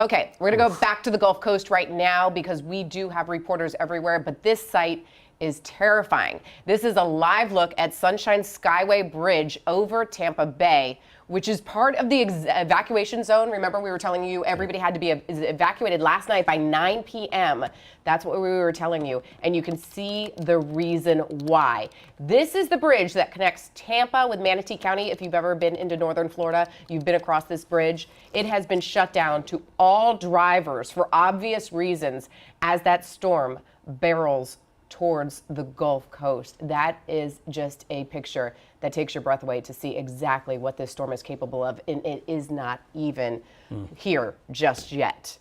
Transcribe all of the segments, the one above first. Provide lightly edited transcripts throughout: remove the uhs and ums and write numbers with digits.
Okay, we're going to go back to the Gulf Coast right now because we do have reporters everywhere, but this site is terrifying. This is a live look at Sunshine's Skyway Bridge over Tampa Bay, which is part of the evacuation zone. Remember, we were telling you everybody had to be evacuated last night by 9 p.m. That's what we were telling you. And you can see the reason why. This is the bridge that connects Tampa with Manatee County. If you've ever been into northern Florida, you've been across this bridge. It has been shut down to all drivers for obvious reasons as that storm barrels towards the Gulf Coast. That is just a picture that takes your breath away to see exactly what this storm is capable of, and it is not even here just yet.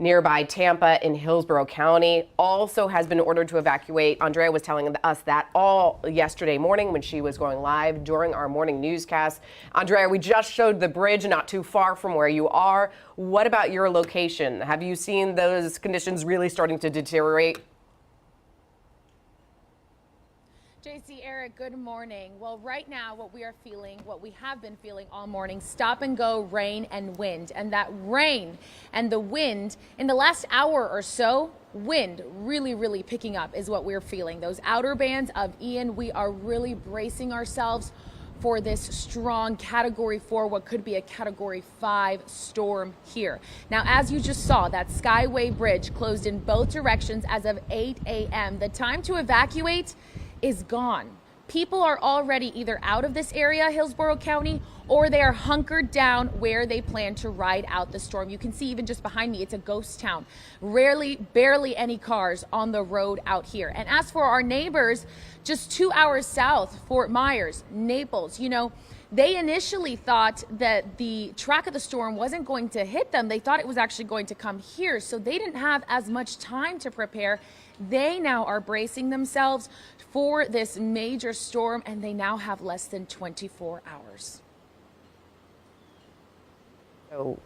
Nearby Tampa in Hillsborough County also has been ordered to evacuate. Andrea was telling us that all yesterday morning when she was going live during our morning newscast. Andrea, we just showed the bridge not too far from where you are. What about your location? Have you seen those conditions really starting to deteriorate? JC, Eric, good morning. Well, right now what we are feeling, what we have been feeling all morning, stop and go rain and wind. And that rain and the wind in the last hour or so, wind really picking up is what we're feeling. Those outer bands of Ian, we are really bracing ourselves for this strong Category 4, what could be a Category 5 storm here. Now, as you just saw, that Skyway Bridge closed in both directions as of 8 a.m. The time to evacuate is gone. People are already either out of this area, Hillsborough County, or they are hunkered down where they plan to ride out the storm. You can see even just behind me, it's a ghost town. Barely any cars on the road out here. And as for our neighbors, just 2 hours south, Fort Myers, Naples, you know, they initially thought that the track of the storm wasn't going to hit them. They thought it was actually going to come here, so they didn't have as much time to prepare. They now are bracing themselves for this major storm, and they now have less than 24 hours. Oh.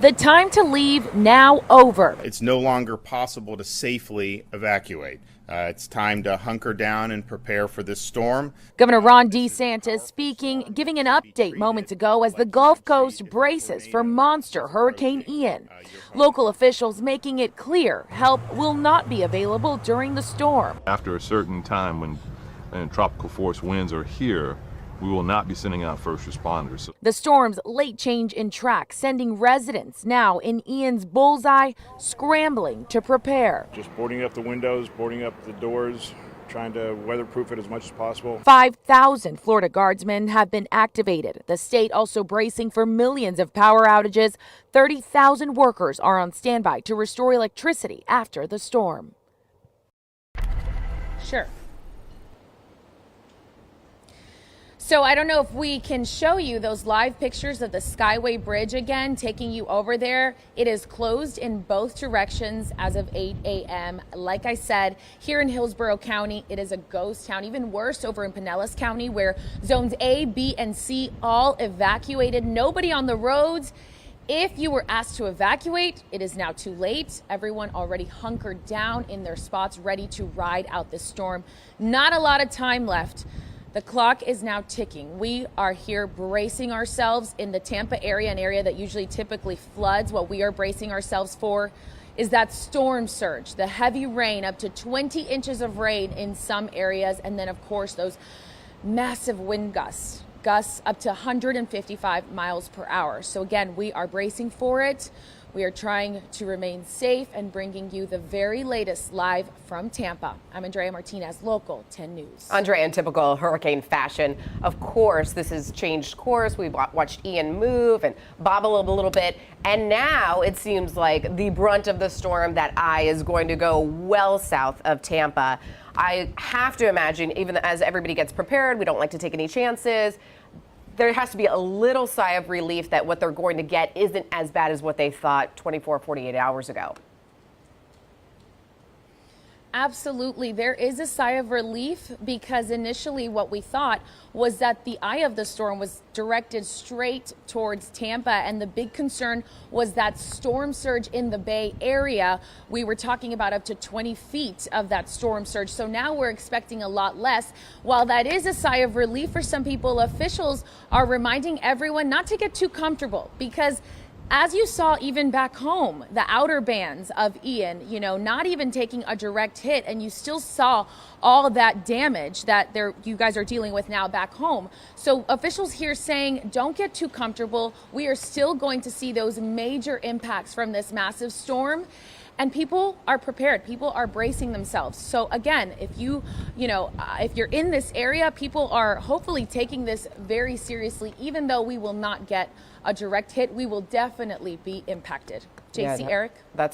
The time to leave now over. It's no longer possible to safely evacuate. It's time to hunker down and prepare for this storm. Governor Ron DeSantis speaking, giving an update moments ago as the Gulf Coast braces for monster Hurricane Ian. Local officials making it clear help will not be available during the storm. After a certain time when tropical force winds are here, we will not be sending out first responders. The storm's late change in track, sending residents now in Ian's bullseye scrambling to prepare. Just boarding up the windows, boarding up the doors, trying to weatherproof it as much as possible. 5,000 Florida Guardsmen have been activated. The state also bracing for millions of power outages. 30,000 workers are on standby to restore electricity after the storm. Sure. So I don't know if we can show you those live pictures of the Skyway Bridge again, taking you over there. It is closed in both directions as of 8 a.m. Like I said, here in Hillsborough County, it is a ghost town. Even worse over in Pinellas County, where zones A, B, and C all evacuated. Nobody on the roads. If you were asked to evacuate, it is now too late. Everyone already hunkered down in their spots, ready to ride out this storm. Not a lot of time left. The clock is now ticking. We are here bracing ourselves in the Tampa area, an area that usually typically floods. What we are bracing ourselves for is that storm surge, the heavy rain, up to 20 inches of rain in some areas. And then, of course, those massive wind gusts up to 155 miles per hour. So again, we are bracing for it. We are trying to remain safe and bringing you the very latest live from Tampa. I'm Andrea Martinez, Local 10 News. Andrea, in typical hurricane fashion, of course, this has changed course. We've watched Ian move and bobble a little bit. And now it seems like the brunt of the storm, that eye, is going to go well south of Tampa. I have to imagine, even as everybody gets prepared, we don't like to take any chances. There has to be a little sigh of relief that what they're going to get isn't as bad as what they thought 24, 48 hours ago. Absolutely. There is a sigh of relief because initially what we thought was that the eye of the storm was directed straight towards Tampa, and the big concern was that storm surge in the Bay Area. We were talking about up to 20 feet of that storm surge. So now we're expecting a lot less. While that is a sigh of relief for some people, officials are reminding everyone not to get too comfortable because as you saw even back home, the outer bands of Ian, not even taking a direct hit, and you still saw all that damage that you guys are dealing with now back home. So officials here saying, don't get too comfortable. We are still going to see those major impacts from this massive storm. And people are prepared. People are bracing themselves. So again, if if you're in this area, people are hopefully taking this very seriously. Even though we will not get a direct hit, we will definitely be impacted. JC, Eric? That's